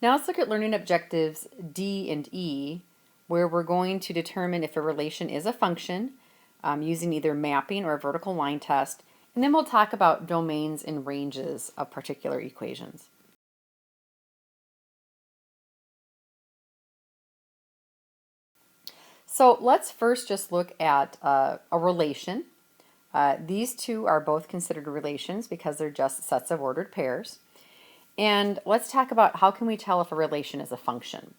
Now let's look at learning objectives D and E, where we're going to determine if a relation is a function using either mapping or a vertical line test, and then we'll talk about domains and ranges of particular equations. So let's first just look at a relation. These two are both considered relations because they're just sets of ordered pairs. And let's talk about how can we tell if a relation is a function.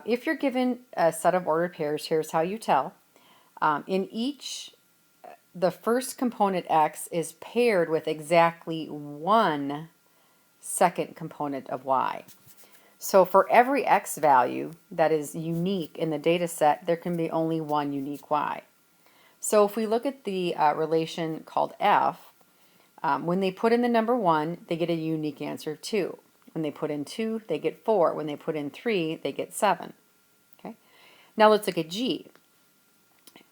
If you're given a set of ordered pairs, here's how you tell. In each, the first component x is paired with exactly one second component of y. So for every x value that is unique in the data set, there can be only one unique y. So if we look at the relation called f, when they put in the number 1, they get a unique answer of 2. When they put in 2, they get 4. When they put in 3, they get 7. Okay. Now let's look at g.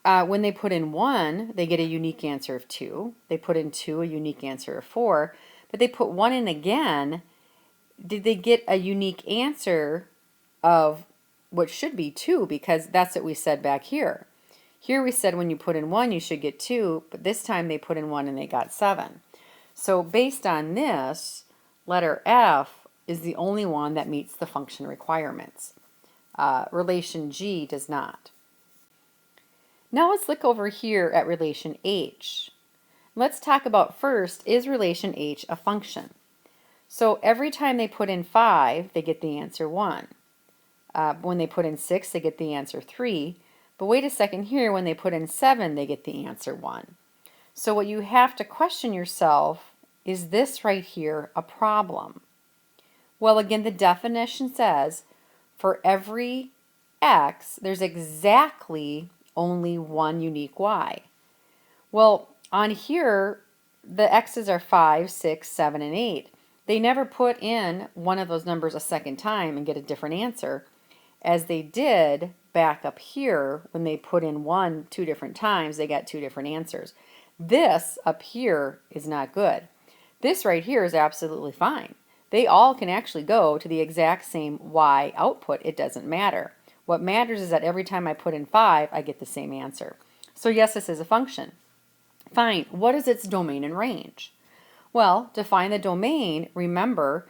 When they put in 1, they get a unique answer of 2. They put in 2, a unique answer of 4. But they put 1 in again, did they get a unique answer of what should be 2? Because that's what we said back here. Here we said when you put in 1, you should get 2, but this time they put in 1 and they got 7. So based on this, letter F is the only one that meets the function requirements. Relation G does not. Now let's look over here at relation H. Let's talk about first, is relation H a function? So every time they put in 5, they get the answer 1. When they put in 6, they get the answer 3. But wait a second here, when they put in 7, they get the answer 1. So what you have to question yourself, is this right here a problem? Well, again, the definition says for every x, there's exactly only one unique y. Well, on here, the x's are 5, 6, 7, and 8. They never put in one of those numbers a second time and get a different answer, as they did back up here when they put in 1 2 different times, they got 2 different answers. This up here is not good. This right here is absolutely fine. They all can actually go to the exact same y output. It doesn't matter. What matters is that every time I put in 5, I get the same answer. So yes, this is a function. Fine. What is its domain and range? Well, to find the domain, remember,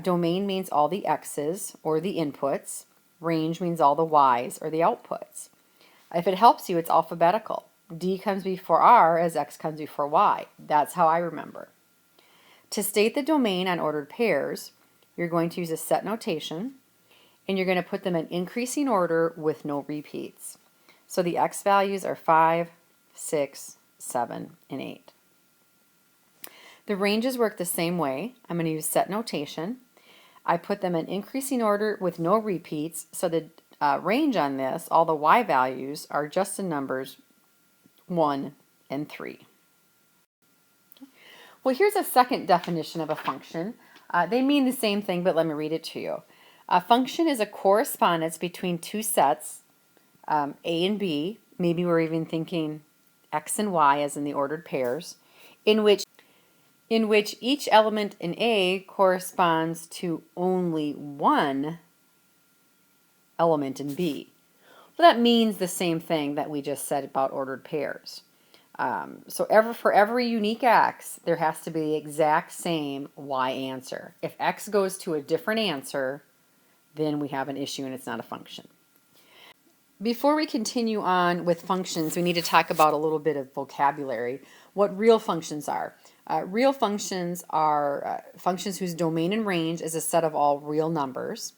domain means all the x's or the inputs. Range means all the y's or the outputs. If it helps you, it's alphabetical. D comes before R as X comes before Y. That's how I remember. To state the domain on ordered pairs, you're going to use a set notation, and you're going to put them in increasing order with no repeats. So the X values are 5, 6, 7, and 8. The ranges work the same way. I'm going to use set notation. I put them in increasing order with no repeats, so the range on this, all the y values, are just the numbers 1 and 3. Well, here's a second definition of a function. They mean the same thing, but let me read it to you. A function is a correspondence between two sets, A and B. Maybe we're even thinking x and y as in the ordered pairs, in which each element in A corresponds to only one element in B. Well, that means the same thing that we just said about ordered pairs. So for every unique x, there has to be the exact same y answer. If x goes to a different answer, then we have an issue and it's not a function. Before we continue on with functions, we need to talk about a little bit of vocabulary, what real functions are. Real functions are functions whose domain and range is a set of all real numbers.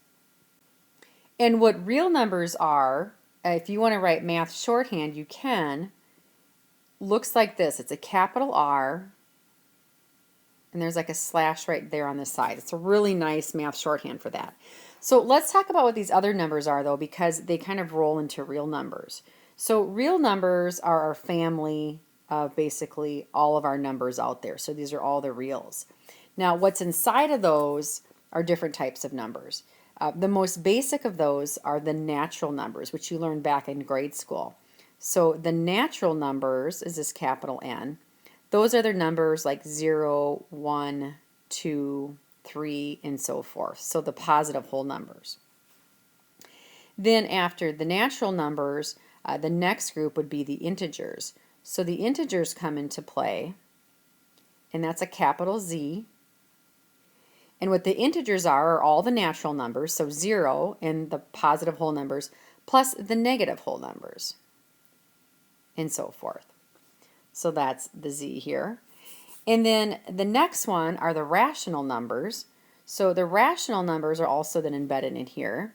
And what real numbers are, if you want to write math shorthand, you can. Looks like this. It's a capital R, and there's like a slash right there on the side. It's a really nice math shorthand for that. So let's talk about what these other numbers are, though, because they kind of roll into real numbers. So real numbers are our family of basically all of our numbers out there. So these are all the reals. Now, what's inside of those are different types of numbers. The most basic of those are the natural numbers, which you learned back in grade school. So the natural numbers is this capital N. Those are their numbers like 0, 1, 2, 3, and so forth. So the positive whole numbers. Then after the natural numbers, the next group would be the integers. So the integers come into play, and that's a capital Z. And what the integers are all the natural numbers, so 0 and the positive whole numbers, plus the negative whole numbers, and so forth. So that's the Z here. And then the next one are the rational numbers. So the rational numbers are also then embedded in here.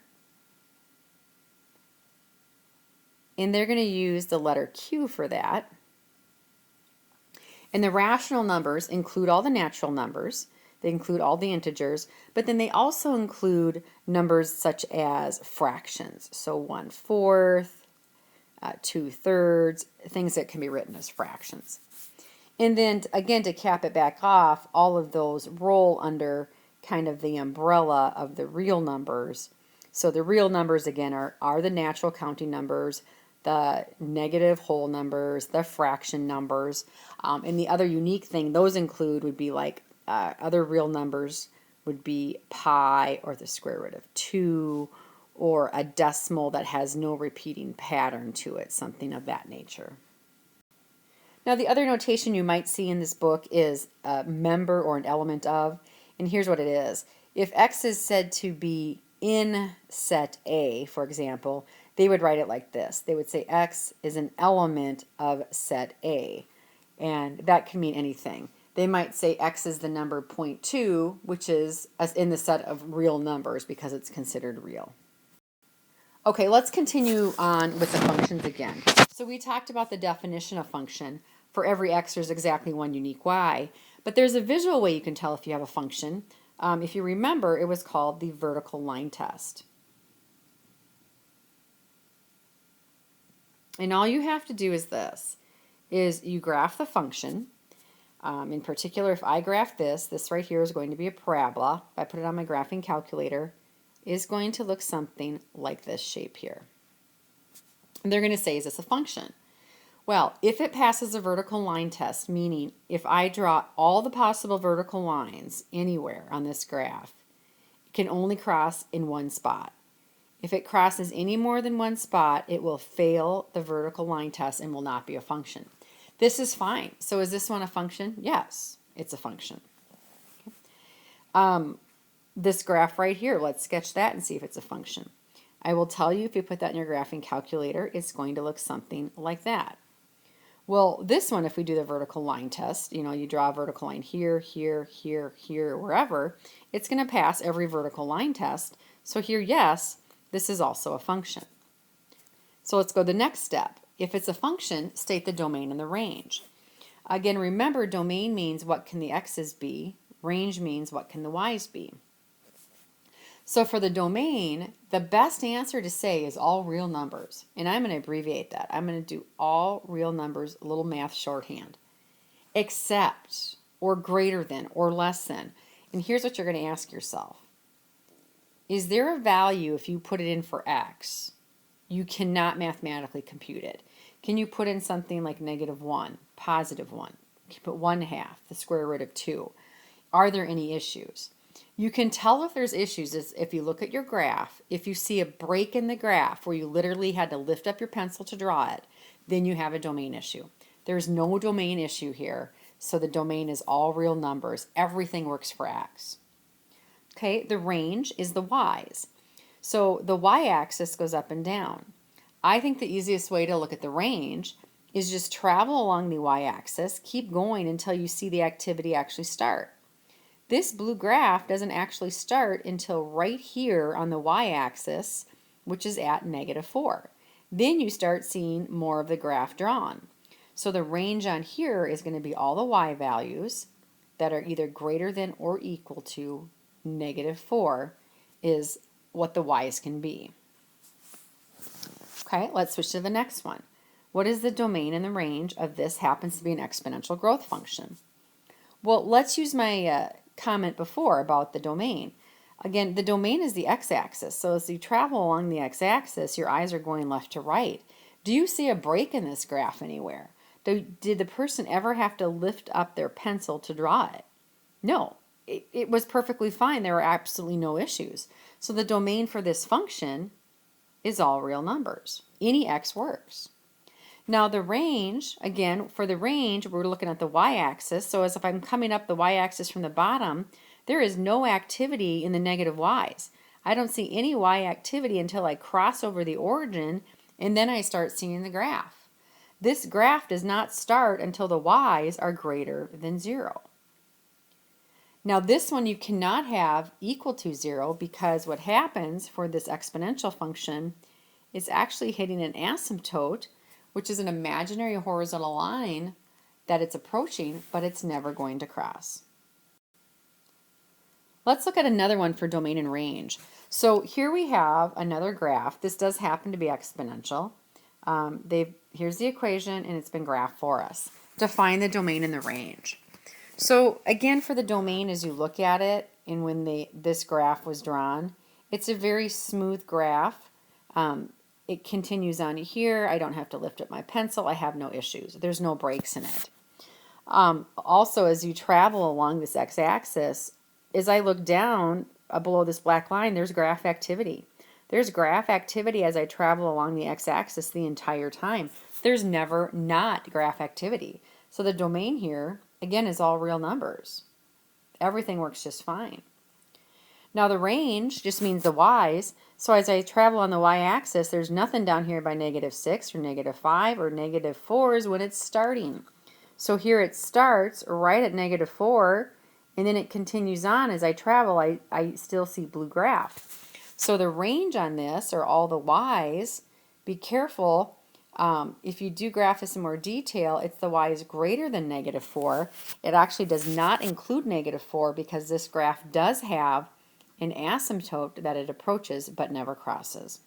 And they're going to use the letter Q for that. And the rational numbers include all the natural numbers. They include all the integers, but then they also include numbers such as fractions. So 1/4, 2/3, things that can be written as fractions. And then again, to cap it back off, all of those roll under kind of the umbrella of the real numbers. So the real numbers again are the natural counting numbers, the negative whole numbers, the fraction numbers, and the other unique thing those include would be like other real numbers would be pi or the square root of 2 or a decimal that has no repeating pattern to it, something of that nature. Now the other notation you might see in this book is a member or an element of, and here's what it is. If X is said to be in set A, for example, they would write it like this. They would say X is an element of set A, and that can mean anything. They might say X is the number 0.2, which is in the set of real numbers because it's considered real. Okay, let's continue on with the functions again. So we talked about the definition of function. For every X, there's exactly one unique Y, but there's a visual way you can tell if you have a function. If you remember, it was called the vertical line test. And all you have to do is this, is you graph the function. In particular, if I graph this right here is going to be a parabola. If I put it on my graphing calculator, is going to look something like this shape here. And they're going to say, is this a function? Well, if it passes a vertical line test, meaning if I draw all the possible vertical lines anywhere on this graph, it can only cross in one spot. If it crosses any more than one spot, it will fail the vertical line test and will not be a function. This is fine. So is this one a function? Yes, it's a function. Okay. This graph right here, let's sketch that and see if it's a function. I will tell you if you put that in your graphing calculator, it's going to look something like that. Well, this one, if we do the vertical line test, you draw a vertical line here, here, here, here, wherever, it's going to pass every vertical line test. So here, yes, this is also a function. So let's go to the next step. If it's a function, state the domain and the range. Again, remember, domain means what can the x's be, range means what can the y's be. So for the domain, the best answer to say is all real numbers. And I'm going to abbreviate that. I'm going to do all real numbers, a little math shorthand. Except, or greater than, or less than. And here's what you're going to ask yourself. Is there a value if you put it in for x, you cannot mathematically compute it? Can you put in something like -1, +1? Can you put 1/2, the square root of 2? Are there any issues? You can tell if there's issues if you look at your graph. If you see a break in the graph where you literally had to lift up your pencil to draw it, then you have a domain issue. There's no domain issue here, so the domain is all real numbers. Everything works for x. Okay, the range is the y's. So the y-axis goes up and down. I think the easiest way to look at the range is just travel along the y-axis, keep going until you see the activity actually start. This blue graph doesn't actually start until right here on the y-axis, which is at -4. Then you start seeing more of the graph drawn. So the range on here is going to be all the y values that are either greater than or equal to -4 is what the y's can be. Okay, let's switch to the next one. What is the domain and the range of this happens to be an exponential growth function? Well, let's use my comment before about the domain. Again, the domain is the x-axis, so as you travel along the x-axis, your eyes are going left to right. Do you see a break in this graph anywhere? Did the person ever have to lift up their pencil to draw it? No. it was perfectly fine. There were absolutely no issues. So the domain for this function is all real numbers. Any x works. Now the range, again, for the range, we're looking at the y-axis. So as if I'm coming up the y-axis from the bottom, there is no activity in the negative y's. I don't see any y activity until I cross over the origin, and then I start seeing the graph. This graph does not start until the y's are greater than 0. Now this one you cannot have equal to 0 because what happens for this exponential function is actually hitting an asymptote, which is an imaginary horizontal line that it's approaching, but it's never going to cross. Let's look at another one for domain and range. So here we have another graph. This does happen to be exponential. Here's the equation, and it's been graphed for us to find the domain and the range. So again, for the domain, as you look at it, and when this graph was drawn, it's a very smooth graph. It continues on here. I don't have to lift up my pencil. I have no issues. There's no breaks in it. Also, as you travel along this x-axis, as I look down below this black line, there's graph activity. There's graph activity as I travel along the x-axis the entire time. There's never not graph activity. So the domain here, again, is all real numbers. Everything works just fine. Now the range just means the y's. So as I travel on the y-axis, there's nothing down here by -6 or -5 or -4s when it's starting. So here it starts right at -4, and then it continues on. As I travel, I still see blue graph. So the range on this, or all the y's, be careful. If you do graph this in more detail, it's the y is greater than -4. It actually does not include -4 because this graph does have an asymptote that it approaches but never crosses.